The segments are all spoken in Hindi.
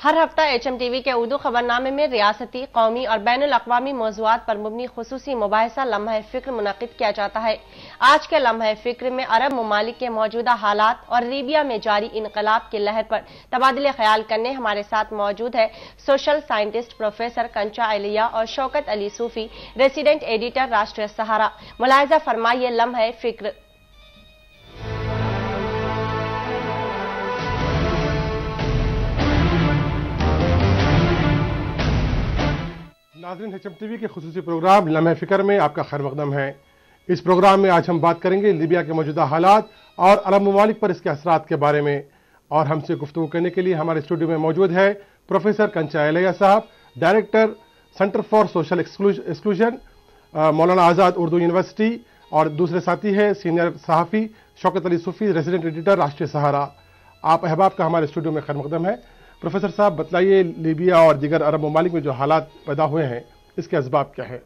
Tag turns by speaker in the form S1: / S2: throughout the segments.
S1: हर हफ्ता HM TV के उर्दू खबरनामे में रियासती, कौमी और बैनुल अक़वामी मौज़ूआत पर मुबनी खुसूसी मुबाहिसा लम्हा फ़िक्र मुनक़िद किया जाता है। आज के लम्हा फ़िक्र में अरब ममालिक के मौजूदा हालात और लीबिया में जारी इनक़लाब की लहर पर तबादले ख्याल करने हमारे साथ मौजूद है सोशल साइंटिस्ट प्रोफेसर कंचा एलिया और शौकत अली सूफी, रेसिडेंट एडिटर राष्ट्रीय सहारा। मुलाहिज़ा फरमाइए लम्हा फ़िक्र।
S2: नाज़रीन, HM TV के खुसूसी प्रोग्राम लम्हे फ़िक्र में आपका खैर मक़दम है। इस प्रोग्राम में आज हम बात करेंगे लीबिया के मौजूदा हालात और अरब ममालिक पर इसके असरात के बारे में। और हमसे गुफ्तगू करने के लिए हमारे स्टूडियो में मौजूद है प्रोफेसर कंचा एलिया साहब, director centre for social exclusion, Maulana Azad Urdu university, और दूसरे साथी है सीनियर सहाफ़ी शौकत अली सूफी, रेसिडेंट एडिटर राष्ट्रीय सहारा। आप अहबाब का हमारे स्टूडियो में खैर मक़दम है। प्रोफेसर साहब, बतलाइए लीबिया और दीगर अरब ममालिक में जो हालात पैदा हुए हैं इसके असबाब क्या है?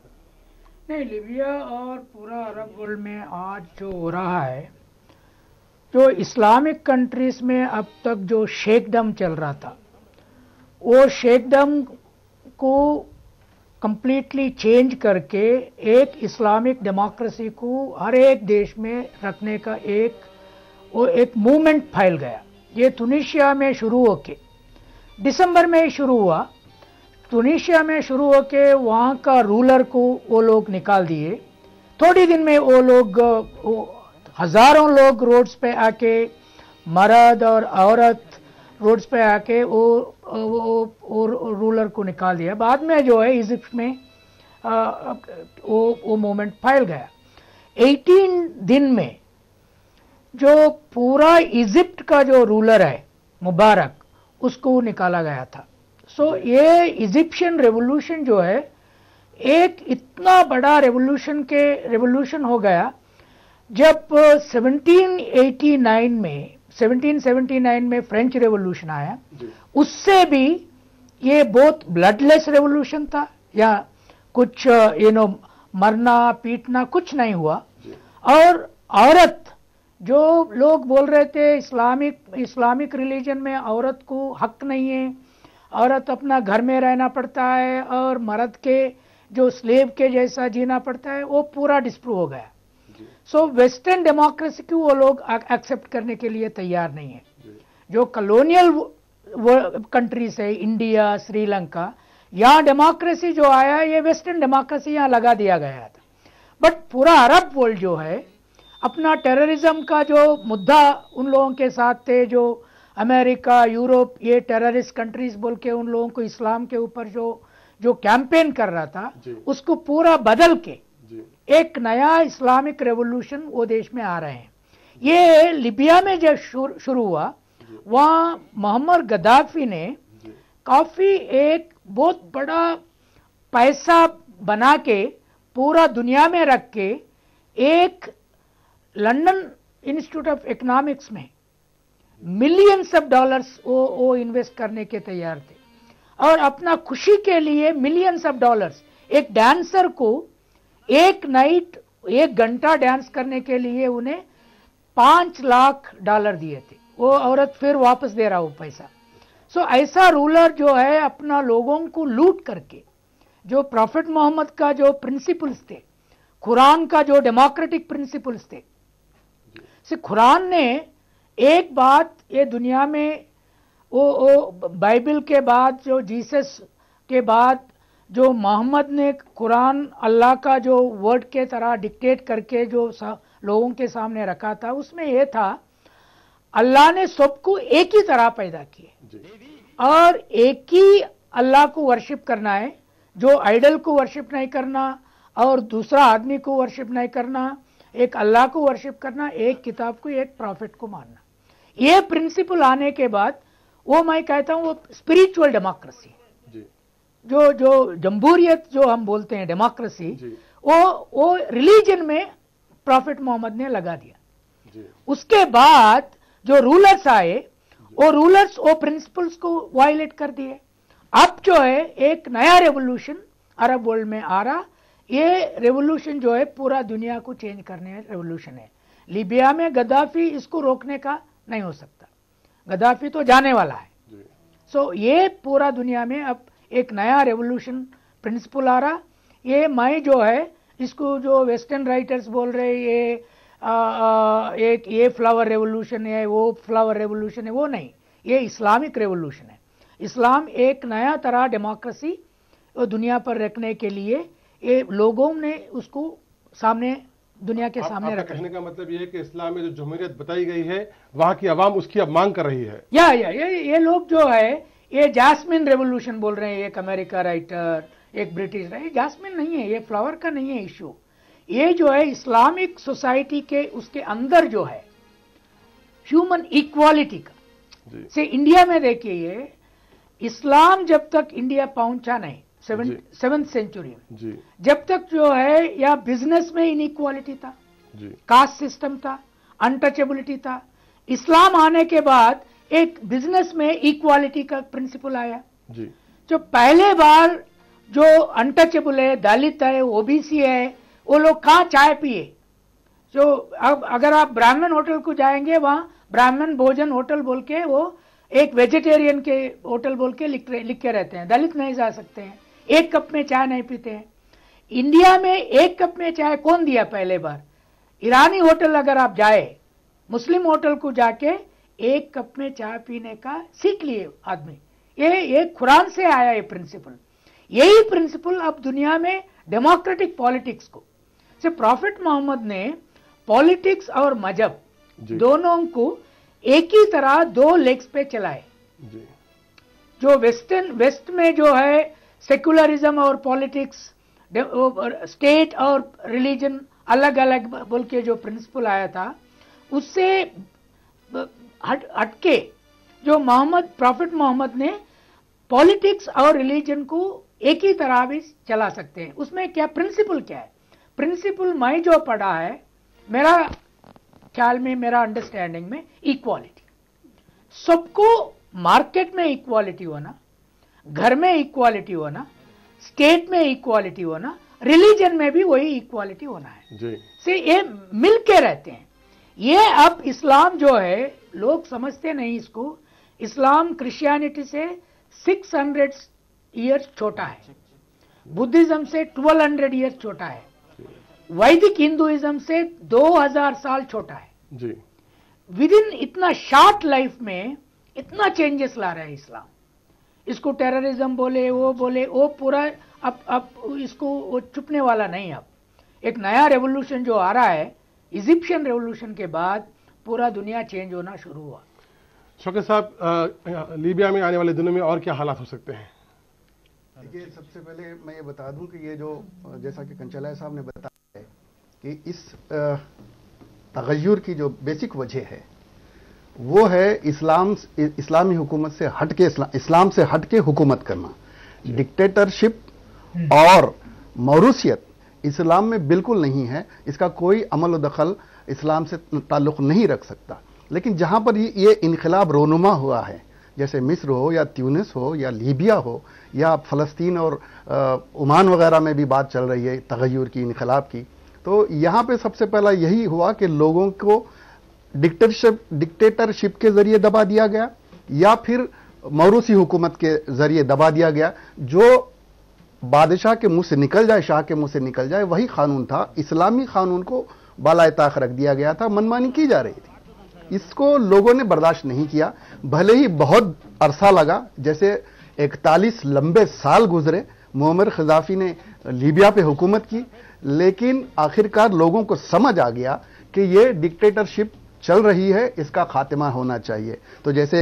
S3: नहीं, लीबिया और पूरा अरब वर्ल्ड में आज जो हो रहा है, जो इस्लामिक कंट्रीज में अब तक जो शेखडम चल रहा था, वो शेखडम को कंप्लीटली चेंज करके एक इस्लामिक डेमोक्रेसी को हर एक देश में रखने का एक मूवमेंट फैल गया। ये तुनिशिया में शुरू होके दिसंबर में शुरू हुआ। तुनिशिया में शुरू होके वहाँ का रूलर को वो लोग निकाल दिए। थोड़ी दिन में वो लोग हजारों लोग रोड्स पे आके, मर्द और औरत रोड्स पे आके वो रूलर को निकाल दिया। बाद में जो है इजिप्ट में वो मूवमेंट फैल गया। 18 दिन में जो पूरा इजिप्ट का जो रूलर है मुबारक, उसको निकाला गया था। सो ये इजिप्शियन रेवोल्यूशन जो है एक इतना बड़ा रेवोल्यूशन हो गया। जब 1779 में फ्रेंच रेवोल्यूशन आया, उससे भी ये बहुत ब्लडलेस रेवोल्यूशन था, या कुछ मरना पीटना कुछ नहीं हुआ। और औरत, जो लोग बोल रहे थे इस्लामिक रिलीजन में औरत को हक नहीं है, औरत अपना घर में रहना पड़ता है और मर्द के जो स्लेव के जैसा जीना पड़ता है, वो पूरा डिस्प्रूव हो गया। सो वेस्टर्न डेमोक्रेसी को वो लोग एक्सेप्ट करने के लिए तैयार नहीं है। जो कॉलोनियल कंट्रीज है, इंडिया, श्रीलंका, यहाँ डेमोक्रेसी जो आया, ये वेस्टर्न डेमोक्रेसी यहाँ लगा दिया गया था। बट पूरा अरब वर्ल्ड जो है अपना टेररिज्म का जो मुद्दा उन लोगों के साथ थे, जो अमेरिका, यूरोप, ये टेररिस्ट कंट्रीज बोल के उन लोगों को इस्लाम के ऊपर जो कैंपेन कर रहा था, उसको पूरा बदल के एक नया इस्लामिक रेवोल्यूशन वो देश में आ रहे हैं। ये लिबिया में जब शुरू हुआ, वहाँ मोहम्मद गद्दाफी ने काफ़ी एक बहुत बड़ा पैसा बना के पूरा दुनिया में रख के एक लंदन इंस्टीट्यूट ऑफ इकोनॉमिक्स में मिलियंस ऑफ डॉलर्स वो इन्वेस्ट करने के तैयार थे। और अपना खुशी के लिए मिलियंस ऑफ डॉलर्स, एक डांसर को एक नाइट 1 घंटा डांस करने के लिए उन्हें $5 लाख दिए थे। वो औरत फिर वापस दे रहा वो पैसा। सो ऐसा रूलर जो है अपना लोगों को लूट करके, जो प्रॉफिट मोहम्मद का जो प्रिंसिपल्स थे, कुरान का जो डेमोक्रेटिक प्रिंसिपल्स थे, कुरान ने एक बात ये दुनिया में वो बाइबल के बाद, जो जीसस के बाद जो मोहम्मद ने कुरान अल्लाह का जो वर्ड के तरह डिक्टेट करके जो लोगों के सामने रखा था, उसमें यह था अल्लाह ने सबको एक ही तरह पैदा किए और एक ही अल्लाह को वर्शिप करना है। जो आइडल को वर्शिप नहीं करना और दूसरा आदमी को वर्शिप नहीं करना, एक अल्लाह को वर्शिप करना, एक किताब को, एक प्रॉफिट को मानना। ये प्रिंसिपल आने के बाद वो मैं कहता हूँ वो स्पिरिचुअल डेमोक्रेसी, जो जमहूरियत जो हम बोलते हैं डेमोक्रेसी, वो रिलीजन में प्रॉफिट मोहम्मद ने लगा दिया। उसके बाद जो रूलर्स आए, वो रूलर्स वो प्रिंसिपल्स को वायलेट कर दिए। अब जो है एक नया रेवोल्यूशन अरब वर्ल्ड में आ रहा। ये रेवोल्यूशन जो है पूरा दुनिया को चेंज करने रेवोल्यूशन है। लीबिया में गद्दाफी इसको रोकने का नहीं हो सकता। गद्दाफी तो जाने वाला है, सो ये पूरा दुनिया में अब एक नया रेवोल्यूशन प्रिंसिपल आ रहा। ये मैं जो है इसको जो वेस्टर्न राइटर्स बोल रहे एक ये फ्लावर रेवोल्यूशन है, वो फ्लावर रेवोल्यूशन है, वो नहीं, ये इस्लामिक रेवोल्यूशन है। इस्लाम एक नया तरह डेमोक्रेसी दुनिया पर रखने के लिए ये लोगों ने उसको सामने दुनिया के सामने रखा।
S2: कहने का मतलब ये है कि इस्लाम में जो जमहूरियत बताई गई है वहां की आवाम उसकी अब मांग कर रही है।
S3: ये लोग जो है ये जास्मिन रेवोल्यूशन बोल रहे हैं, एक अमेरिका राइटर, एक ब्रिटिश राइटर। जास्मिन नहीं है, ये फ्लावर का नहीं है इशू। ये जो है इस्लामिक सोसाइटी के उसके अंदर जो है ह्यूमन इक्वालिटी का। से इंडिया में देखिए, ये इस्लाम जब तक इंडिया पहुंचा नहीं 7th सेंचुरी में, जब तक जो है या बिजनेस में इनइक्वालिटी था, कास्ट सिस्टम था, अनटचेबिलिटी था। इस्लाम आने के बाद एक बिजनेस में इक्वालिटी का प्रिंसिपल आया। जो पहले बार जो अनटचेबल है, दलित है, ओबीसी है, वो लोग कहाँ चाय पिए। जो अब अगर आप ब्राह्मण होटल को जाएंगे, वहां ब्राह्मण भोजन होटल बोल के वो एक वेजिटेरियन के होटल बोल के लिख के रहते हैं। दलित नहीं जा सकते हैं, एक कप में चाय नहीं पीते हैं। इंडिया में एक कप में चाय कौन दिया पहले बार? ईरानी होटल अगर आप जाए, मुस्लिम होटल को जाके एक कप में चाय पीने का सीख लिए आदमी। ये कुरान से आया ये प्रिंसिपल। यही प्रिंसिपल अब दुनिया में डेमोक्रेटिक पॉलिटिक्स को से प्रॉफिट मोहम्मद ने पॉलिटिक्स और मजहब दोनों को एक ही तरह दो लेग्स पे चलाए। जो वेस्ट में जो है सेकुलरिज्म और पॉलिटिक्स, स्टेट और रिलीजन अलग अलग बोल के जो प्रिंसिपल आया था, उससे हटके जो प्रॉफिट मोहम्मद ने पॉलिटिक्स और रिलीजन को एक ही तरह भी चला सकते हैं। उसमें क्या प्रिंसिपल क्या है? प्रिंसिपल मैं जो पढ़ा है, मेरा ख्याल में, मेरा अंडरस्टैंडिंग में, इक्वालिटी। सबको मार्केट में इक्वालिटी होना, घर में इक्वालिटी होना, स्टेट में इक्वालिटी होना, रिलीजन में भी वही इक्वालिटी होना है। से ये मिलके रहते हैं। ये अब इस्लाम जो है, लोग समझते नहीं इसको। इस्लाम क्रिश्चियनिटी से 600 ईयर्स छोटा है, बुद्धिज्म से 1200 ईयर्स छोटा है, वैदिक हिंदुइज्म से 2000 साल छोटा है। विद इन इतना शॉर्ट लाइफ में इतना चेंजेस ला रहा है इस्लाम। इसको टेररिज्म बोले, वो पूरा अब इसको वो छुपने वाला नहीं। अब एक नया रेवोल्यूशन जो आ रहा है, इजिप्शियन रेवोल्यूशन के बाद पूरा दुनिया चेंज होना शुरू हुआ।
S2: शौकत साहब, लीबिया में आने वाले दिनों में और क्या हालात हो सकते हैं?
S4: देखिए, सबसे पहले मैं ये बता दूं कि ये जो जैसा कि कंचलाय साहब ने बताया है कि इस तगय्युर की जो बेसिक वजह है वो है इस्लामी हुकूमत से हटके, इस्लाम से हटके हुकूमत करना। डिक्टेटरशिप और मौरूसियत इस्लाम में बिल्कुल नहीं है। इसका कोई अमल दखल इस्लाम से ताल्लुक़ नहीं रख सकता। लेकिन जहां पर ये इनकलाब रोनुमा हुआ है, जैसे मिस्र हो या ट्यूनिस हो या लीबिया हो या फ़लस्तीन और ओमान वगैरह में भी बात चल रही है तगय्युर की, इनकलाब की, तो यहाँ पे सबसे पहला यही हुआ कि लोगों को डिक्टेटरशिप के जरिए दबा दिया गया या फिर मौरूसी हुकूमत के जरिए दबा दिया गया। जो बादशाह के मुंह से निकल जाए, शाह के मुंह से निकल जाए, वही कानून था। इस्लामी कानून को बालाए ताख रख दिया गया था, मनमानी की जा रही थी। इसको लोगों ने बर्दाश्त नहीं किया। भले ही बहुत अरसा लगा, जैसे 41 लंबे साल गुजरे, मुअम्मर क़ज़ाफ़ी ने लीबिया पे हुकूमत की, लेकिन आखिरकार लोगों को समझ आ गया कि ये डिक्टेटरशिप चल रही है, इसका खात्मा होना चाहिए। तो जैसे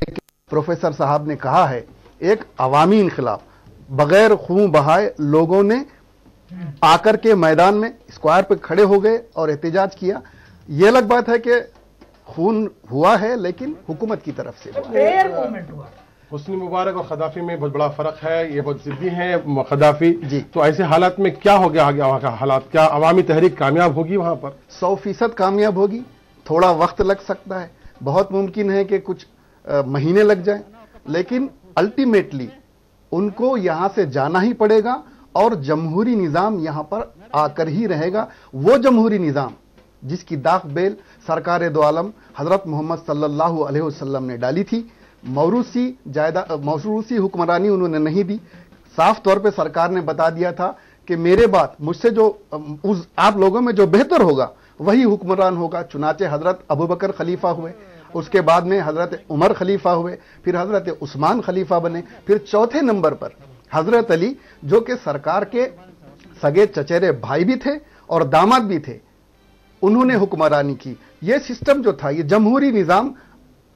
S4: प्रोफेसर साहब ने कहा है, एक अवामी इनकलाब बगैर खून बहाए लोगों ने आकर के मैदान में स्क्वायर पे खड़े हो गए और एहतजाज किया। यह अलग बात है कि खून हुआ है, लेकिन हुकूमत की तरफ से हुआ।
S2: हुस्नी मुबारक और क़ज़ाफ़ी में बहुत बड़ा फर्क है, ये बहुत जिद्दी हैं क़ज़ाफ़ी जी। तो ऐसे हालात में क्या हो गया वहाँ का हालात? क्या अवामी तहरीक कामयाब होगी वहाँ पर?
S4: 100% कामयाब होगी। थोड़ा वक्त लग सकता है, बहुत मुमकिन है कि कुछ महीने लग जाए, लेकिन अल्टीमेटली उनको यहां से जाना ही पड़ेगा और जमहूरी निज़ाम यहां पर आकर ही रहेगा। वो जमहूरी निज़ाम जिसकी दाग बेल सरकार दो आलम हजरत मोहम्मद सल्लल्लाहु अलैहि वसल्लम ने डाली थी, मौरूसी हुक्मरानी उन्होंने नहीं दी। साफ तौर पे सरकार ने बता दिया था कि मेरे बाद मुझसे जो आप लोगों में जो बेहतर होगा वही हुक्मरान होगा। चुनाचे हजरत अबू बकर खलीफा हुए, उसके बाद में हजरत उमर खलीफा हुए, फिर हजरत उस्मान खलीफा बने, फिर चौथे नंबर पर हजरत अली, जो कि सरकार के सगे चचेरे भाई भी थे और दामाद भी थे, उन्होंने हुक्मरानी की। यह सिस्टम जो था, ये जमहूरी निजाम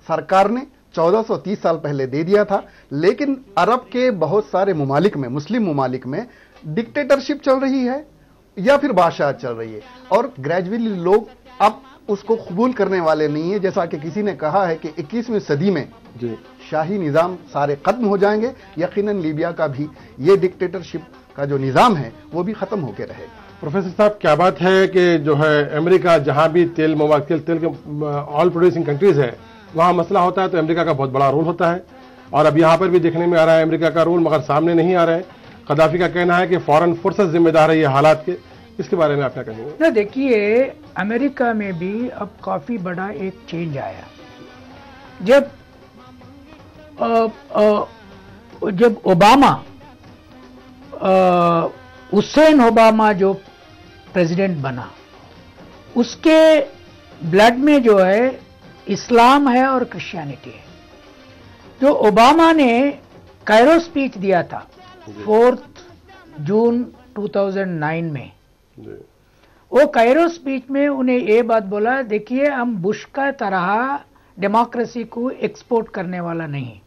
S4: सरकार ने 1430 साल पहले दे दिया था। लेकिन अरब के बहुत सारे ममालिक में, मुस्लिम ममालिक में डिक्टेटरशिप चल रही है या फिर बादशाह चल रही है, और ग्रेजुअली लोग अब उसको कबूल करने वाले नहीं है। जैसा कि किसी ने कहा है कि 21वीं सदी में शाही निजाम सारे खत्म हो जाएंगे। यकीनन लीबिया का भी ये डिक्टेटरशिप का जो निजाम है वो भी खत्म होकर रहेगा।
S2: प्रोफेसर साहब, क्या बात है कि जो है अमेरिका जहां भी तेल के ऑयल प्रोड्यूसिंग कंट्रीज है वहां मसला होता है तो अमेरिका का बहुत बड़ा रोल होता है, और अब यहां पर भी देखने में आ रहा है अमेरिका का रोल, मगर सामने नहीं आ रहा है। कदाफी का कहना है कि फॉरेन फोर्सेस जिम्मेदार है ये हालात के, इसके बारे में आप क्या कहेंगे?
S3: ना, देखिए अमेरिका में भी अब काफी बड़ा एक चेंज आया। जब ओबामा, हुसैन ओबामा जो प्रेसिडेंट बना, उसके ब्लड में जो है इस्लाम है और क्रिश्चियनिटी है। जो ओबामा ने कायरो स्पीच दिया था 4 जून 2009 में, वो कायरो स्पीच में उन्हें ये बात बोला, देखिए हम बुश का तरह डेमोक्रेसी को एक्सपोर्ट करने वाला नहीं,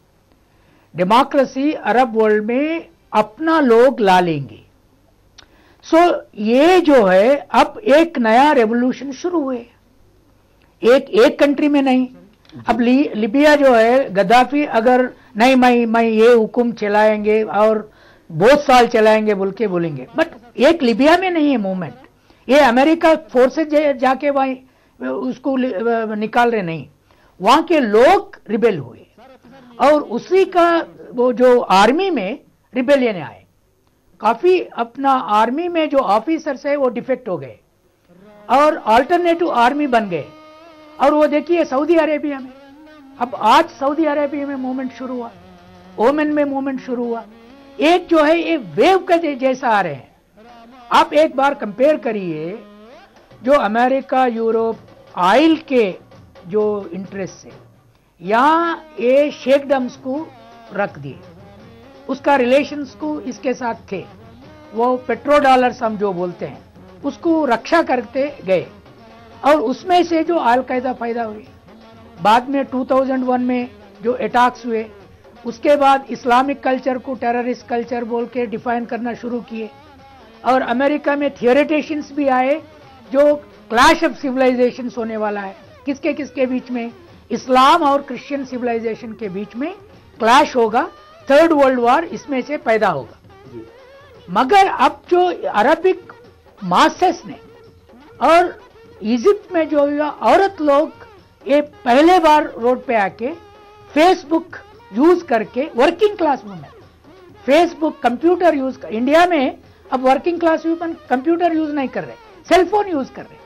S3: डेमोक्रेसी अरब वर्ल्ड में अपना लोग ला लेंगे। ये जो है अब एक नया रेवोल्यूशन शुरू हुए, एक कंट्री में नहीं। अब लिबिया जो है, गद्दाफी अगर नहीं मैं ये हुक्म चलाएंगे और बहुत साल चलाएंगे बोल के बोलेंगे, बट एक लिबिया में नहीं है मूवमेंट। ये अमेरिका फोर्सेज जाके वहीं उसको निकाल रहे नहीं, वहां के लोग रिबेल हुए और उसी का वो जो आर्मी में रिबेलियन आए। काफी अपना आर्मी में जो ऑफिसर्स है वो डिफेक्ट हो गए और अल्टरनेटिव आर्मी बन गए। और वो देखिए सऊदी अरेबिया में, अब आज सऊदी अरेबिया में मूवमेंट शुरू हुआ, ओमन में मूवमेंट शुरू हुआ। एक जो है ये वेव का जैसा आ रहे हैं। आप एक बार कंपेयर करिए, जो अमेरिका यूरोप ऑयल के जो इंटरेस्ट से यहां ये शेकडम्स को रख दिए, उसका रिलेशंस को इसके साथ थे, वो पेट्रो डॉलर्स हम जो बोलते हैं उसको रक्षा करते गए और उसमें से जो अल कायदा पैदा हुई। बाद में 2001 में जो अटैक्स हुए, उसके बाद इस्लामिक कल्चर को टेररिस्ट कल्चर बोल के डिफाइन करना शुरू किए और अमेरिका में थियोरेटिशियंस भी आए जो क्लैश ऑफ सिविलाइजेशंस होने वाला है। किसके किसके बीच में? इस्लाम और क्रिश्चियन सिविलाइजेशन के बीच में क्लैश होगा, थर्ड वर्ल्ड वॉर इसमें से पैदा होगा। मगर अब जो अरबिक मासेस ने और इजिप्ट में जो औरत लोग ये पहले बार रोड पे आके फेसबुक यूज करके, working class women Facebook, computer use कर, इंडिया में अब working class women computer use नहीं कर रहे, सेलफोन यूज कर रहे,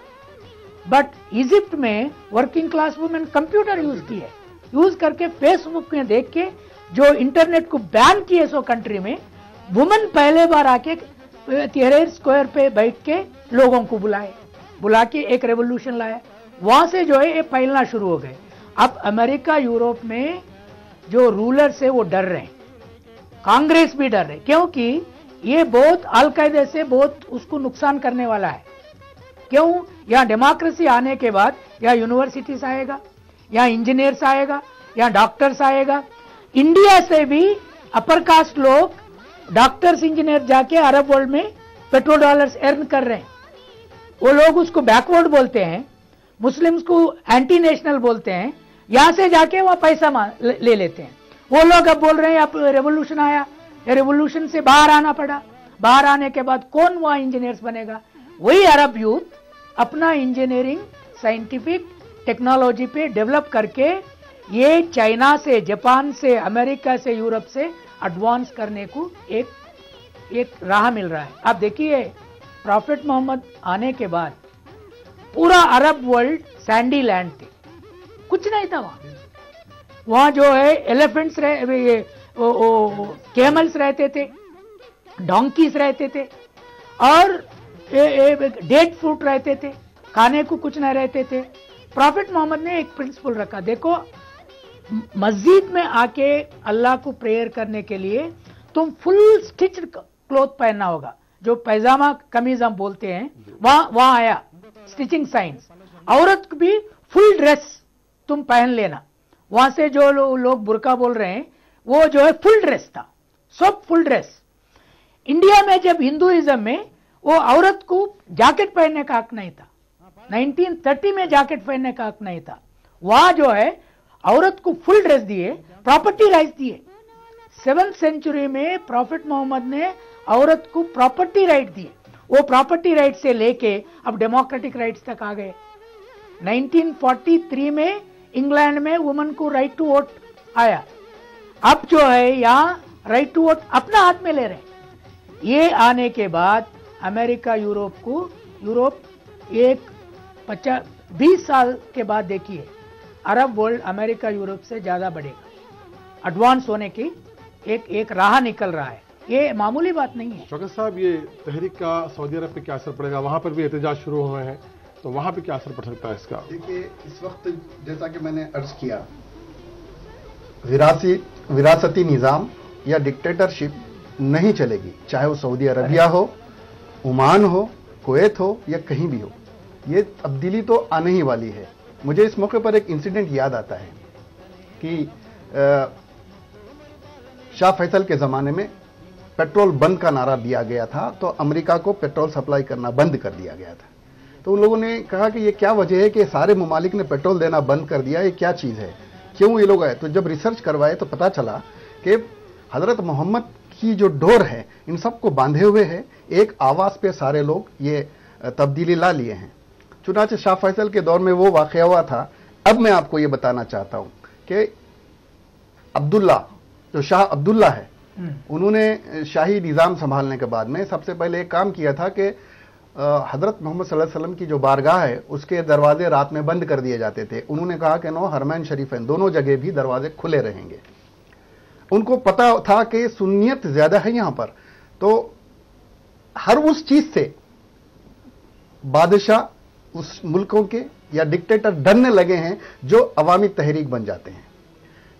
S3: बट इजिप्ट में working class women computer use की है, यूज करके फेसबुक में देख के जो इंटरनेट को बैन किए सो कंट्री में, वुमेन पहले बार आके तिहरे स्क्वायर पे बैठ के लोगों को बुला के एक रेवोल्यूशन लाया। वहां से जो है ये फैलना शुरू हो गए। अब अमेरिका यूरोप में जो रूलर्स है वो डर रहे हैं, कांग्रेस भी डर रहे, क्योंकि ये बहुत अल कायदा से बहुत उसको नुकसान करने वाला है। क्यों? यहाँ डेमोक्रेसी आने के बाद यहाँ यूनिवर्सिटीज आएगा, यहाँ इंजीनियर्स आएगा, यहाँ डॉक्टर्स आएगा। इंडिया से भी अपर कास्ट लोग डॉक्टर्स इंजीनियर जाके अरब वर्ल्ड में पेट्रोल डॉलर्स अर्न कर रहे हैं। वो लोग उसको बैकवर्ड बोलते हैं, मुस्लिम्स को एंटी नेशनल बोलते हैं, यहां से जाके वहां पैसा ले लेते हैं। वो लोग अब बोल रहे हैं अब रेवोल्यूशन आया, रेवोल्यूशन से बाहर आना पड़ा, बाहर आने के बाद कौन वहां इंजीनियर्स बनेगा? वही अरब यूथ अपना इंजीनियरिंग साइंटिफिक टेक्नोलॉजी पे डेवलप करके ये चाइना से, जापान से, अमेरिका से, यूरोप से एडवांस करने को एक राह मिल रहा है। आप देखिए प्रॉफिट मोहम्मद आने के बाद पूरा अरब वर्ल्ड सैंडी लैंड थे, कुछ नहीं था वहां। वहां जो है एलिफेंट्स ये कैमल्स रहते थे, डोंकीज रहते थे, और डेट फ्रूट रहते थे, खाने को कुछ नहीं रहते थे। प्रॉफिट मोहम्मद ने एक प्रिंसिपल रखा, देखो मस्जिद में आके अल्लाह को प्रेयर करने के लिए तुम फुल स्टिच्ड क्लोथ पहनना होगा, जो पैजामा कमीज हम बोलते हैं, वहां आया स्टिचिंग साइंस। औरत भी फुल ड्रेस तुम पहन लेना। वहां से जो लोग बुर्का बोल रहे हैं वो जो है फुल ड्रेस था, सब फुल ड्रेस। इंडिया में जब हिंदुइज्म में वो औरत को जैकेट पहनने का हक नहीं था, 1930 में जैकेट पहनने का हक नहीं था। वहां जो है औरत को फुल ड्रेस दिए, प्रॉपर्टी राइट्स दिए। 7th सेंचुरी में प्रॉफिट मोहम्मद ने औरत को प्रॉपर्टी राइट दिए। वो प्रॉपर्टी राइट से लेके अब डेमोक्रेटिक राइट्स तक आ गए। 1943 में इंग्लैंड में वुमन को राइट टू वोट आया। अब जो है यहाँ राइट टू वोट अपना हाथ में ले रहे हैं। ये आने के बाद अमेरिका यूरोप एक 20 साल के बाद देखिए अरब वर्ल्ड अमेरिका यूरोप से ज्यादा बढ़ेगा, एडवांस होने की एक राह निकल रहा है। ये मामूली बात नहीं है।
S2: शौकत साहब, ये तहरीक का सऊदी अरब पे क्या असर पड़ेगा? वहां पर भी एहतजाज शुरू हुए हैं, तो वहां पे क्या असर पड़ सकता है इसका?
S4: देखिए, इस वक्त जैसा कि मैंने अर्ज किया, विरासती निज़ाम या डिक्टेटरशिप नहीं चलेगी, चाहे वो सऊदी अरबिया हो, ओमान हो, कुवैत हो या कहीं भी हो। ये तब्दीली तो आने ही वाली है। मुझे इस मौके पर एक इंसिडेंट याद आता है कि शाह फैसल के ज़माने में पेट्रोल बंद का नारा दिया गया था, तो अमेरिका को पेट्रोल सप्लाई करना बंद कर दिया गया था। तो उन लोगों ने कहा कि ये क्या वजह है कि सारे ममालिक ने पेट्रोल देना बंद कर दिया, ये क्या चीज़ है, क्यों ये लोग आए? तो जब रिसर्च करवाए तो पता चला कि हजरत मोहम्मद की जो डोर है इन सबको बांधे हुए है, एक आवाज़ पे सारे लोग ये तब्दीली ला लिए हैं। चुनाचे शाह फैसल के दौर में वो वाक़या हुआ था। अब मैं आपको ये बताना चाहता हूँ कि अब्दुल्ला, जो शाह अब्दुल्ला है, उन्होंने शाही निज़ाम संभालने के बाद में सबसे पहले एक काम किया था कि हज़रत मोहम्मद सल्लल्लाहु अलैहि वसल्लम की जो बारगाह है उसके दरवाजे रात में बंद कर दिए जाते थे। उन्होंने कहा कि नो, हरमैन शरीफैन दोनों जगह भी दरवाजे खुले रहेंगे। उनको पता था कि सुन्नियत ज़्यादा है यहाँ पर, तो हर उस चीज़ से बादशाह उस मुल्कों के या डिक्टेटर डरने लगे हैं जो अवामी तहरीक बन जाते हैं।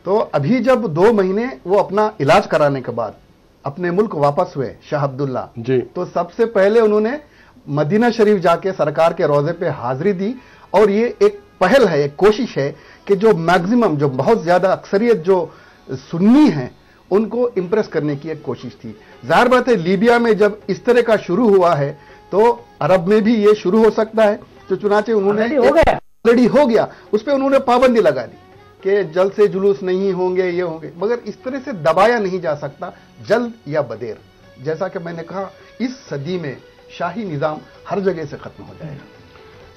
S4: तो अभी जब 2 महीने वो अपना इलाज कराने के बाद अपने मुल्क वापस हुए शाह अब्दुल्ला जी, तो सबसे पहले उन्होंने मदीना शरीफ जाके सरकार के रोजे पे हाजिरी दी। और ये एक पहल है, एक कोशिश है कि जो मैक्सिमम, जो बहुत ज्यादा अक्सरियत जो सुन्नी हैं उनको इंप्रेस करने की एक कोशिश थी। जाहिर बात है लीबिया में जब इस तरह का शुरू हुआ है तो अरब में भी ये शुरू हो सकता है। तो चुनाचे उन्होंने ऑलरेडी हो गया, उस पर उन्होंने पाबंदी लगा दी कि जल्द से जुलूस नहीं होंगे, ये होंगे, मगर इस तरह से दबाया नहीं जा सकता, जल्द या बदेर। जैसा कि मैंने कहा, इस सदी में शाही निज़ाम हर जगह से खत्म हो जाएगा।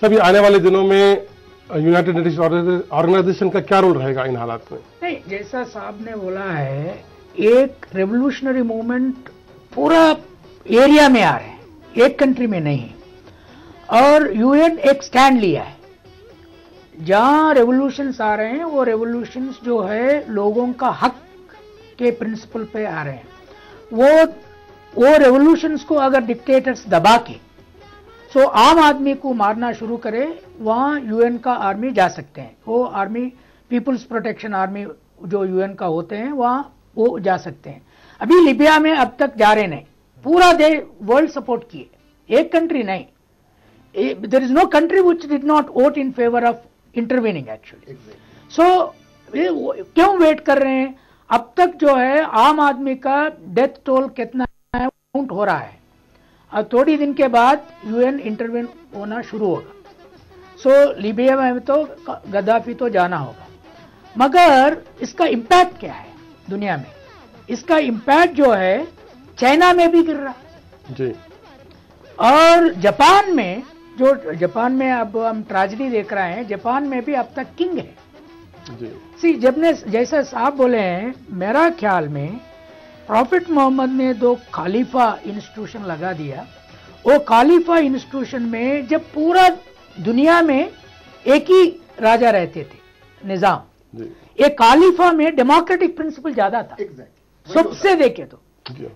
S2: सभी आने वाले दिनों में यूनाइटेड नेशंस ऑर्गेनाइजेशन का क्या रोल रहेगा इन हालात में?
S3: नहीं, जैसा साहब ने बोला है, एक रेवोल्यूशनरी मूवमेंट पूरा एरिया में आ रहे हैं, एक कंट्री में नहीं। और यूएन एक स्टैंड लिया है, जहां रेवोल्यूशंस आ रहे हैं वो रेवोल्यूशंस जो है लोगों का हक के प्रिंसिपल पे आ रहे हैं। वो रेवोल्यूशंस को अगर डिक्टेटर्स दबा के सो आम आदमी को मारना शुरू करे, वहां यूएन का आर्मी जा सकते हैं। वो आर्मी, पीपुल्स प्रोटेक्शन आर्मी जो यूएन का होते हैं, वहां वो जा सकते हैं। अभी लीबिया में अब तक जा रहे नहीं, पूरा वर्ल्ड सपोर्ट किए, एक कंट्री नहीं। There is no country which did not vote in favour of intervening actually. So क्यों वेट कर रहे हैं? अब तक जो है आम आदमी का डेथ टोल कितना है काउंट हो रहा है, और थोड़ी दिन के बाद यूएन इंटरवीन होना शुरू होगा। सो लीबिया में तो गद्दाफी तो जाना होगा, मगर इसका इम्पैक्ट क्या है दुनिया में? इसका इम्पैक्ट जो है चाइना में भी गिर रहा जी, और जापान में, जो जापान में अब हम ट्रेजेडी देख रहे हैं, जापान में भी अब तक किंग है जी। सी, जैसा साहब बोले हैं, मेरा ख्याल में प्रॉफिट मोहम्मद ने 2 खालीफा इंस्टीट्यूशन लगा दिया। वो खालीफा इंस्टीट्यूशन में जब पूरा दुनिया में एक ही राजा रहते थे, निजाम ये कालिफा में डेमोक्रेटिक प्रिंसिपल ज्यादा था सबसे देखे तो।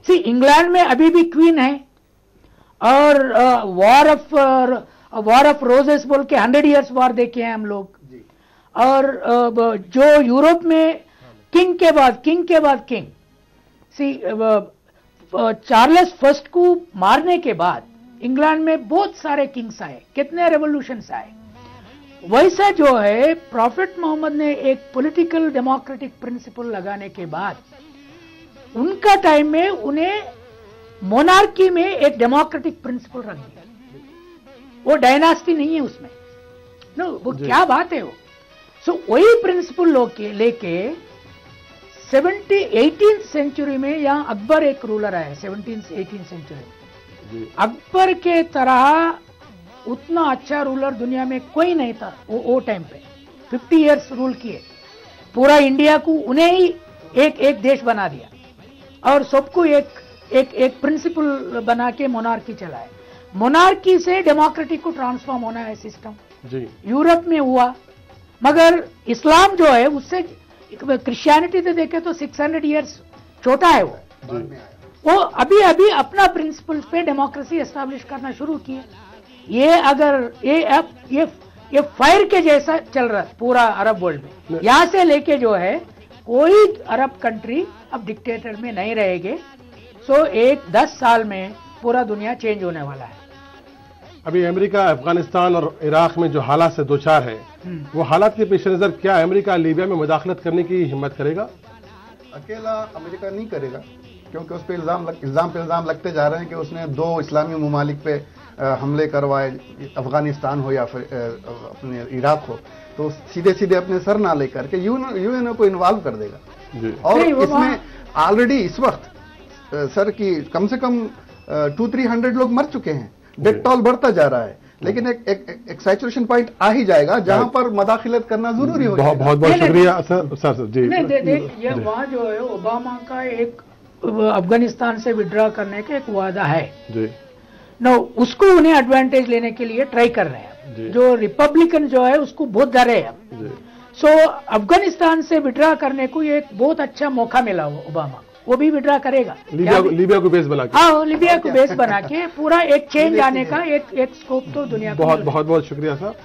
S3: सी इंग्लैंड में अभी भी क्वीन है और वॉर ऑफ रोजेस बोल के 100 इयर्स वॉर देखे हैं हम लोग। और जो यूरोप में किंग के बाद किंग सी चार्ल्स फर्स्ट को मारने के बाद इंग्लैंड में बहुत सारे किंग्स आए, कितने रेवोल्यूशंस आए। वैसा जो है प्रॉफिट मोहम्मद ने एक पॉलिटिकल डेमोक्रेटिक प्रिंसिपल लगाने के बाद उनका टाइम में उन्हें मोनार्की में एक डेमोक्रेटिक प्रिंसिपल रख दिया। वो डायनास्टी नहीं है उसमें, नो वो क्या बात है वो। सो वही प्रिंसिपल लेके 18th सेंचुरी में यहाँ अकबर एक रूलर आया 18th सेंचुरी में। अकबर के तरह उतना अच्छा रूलर दुनिया में कोई नहीं था वो टाइम पे। 50 इयर्स रूल किए, पूरा इंडिया को उन्हें ही एक देश बना दिया और सबको एक प्रिंसिपल बना के मोनार्की चलाए। मोनार्की से डेमोक्रेटिक को ट्रांसफॉर्म होना है सिस्टम। यूरोप में हुआ, मगर इस्लाम जो है उससे क्रिश्चियनिटी से देखे तो 600 इयर्स छोटा है वो अभी अपना प्रिंसिपल्स पे डेमोक्रेसी एस्टैब्लिश करना शुरू किए। ये अगर ये फायर के जैसा चल रहा है पूरा अरब वर्ल्ड में। यहां से लेके जो है कोई अरब कंट्री अब डिक्टेटर में नहीं रहेगी। सो 10 साल में पूरा दुनिया चेंज होने वाला है।
S2: अभी अमेरिका अफगानिस्तान और इराक में जो हालात से दोचार है, वो हालात के पेश नजर क्या अमेरिका लीबिया में मुदाखलत करने की हिम्मत करेगा?
S4: अकेला अमेरिका नहीं करेगा, क्योंकि उस पर इल्जाम लगते जा रहे हैं कि उसने 2 इस्लामी ममालिक पे हमले करवाए, अफगानिस्तान हो या फिर अपने इराक हो, तो सीधे अपने सर ना लेकर के यूएनओ को इन्वॉल्व कर देगा। और इसमें ऑलरेडी इस वक्त सर की कम से कम 200-300 लोग मर चुके हैं। डेथ टॉल बढ़ता जा रहा है, लेकिन एक सैचुरेशन पॉइंट आ ही जाएगा जहां पर मदाखिलत करना जरूरी हो जाएगा।
S2: बहुत बहुत शुक्रिया सर जी।
S3: ये वहाँ जो है ओबामा का एक अफगानिस्तान से विड्रॉ करने का एक वादा है जी। नो उसको उन्हें एडवांटेज लेने के लिए ट्राई कर रहे हैं। जो रिपब्लिकन जो है उसको बहुत डरे हैं। सो अफगानिस्तान से विड्रॉ करने को एक बहुत अच्छा मौका मिला ओबामा, वो भी विड्रॉ करेगा
S2: लीबिया को बेस बना के।
S3: हाँ, लीबिया को बेस बना के पूरा एक चेंज आने का एक स्कोप तो दुनिया को।
S2: बहुत शुक्रिया सर।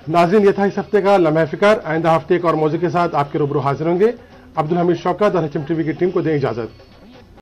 S2: नाज़रीन, ये था इस हफ्ते का लम्हा फिक्र। आइंदा हफ्ते एक और मौजू के साथ आपके रूबरू हाजिर होंगे। अब्दुल हमीद शौकत और HM TV की टीम को दें इजाजत।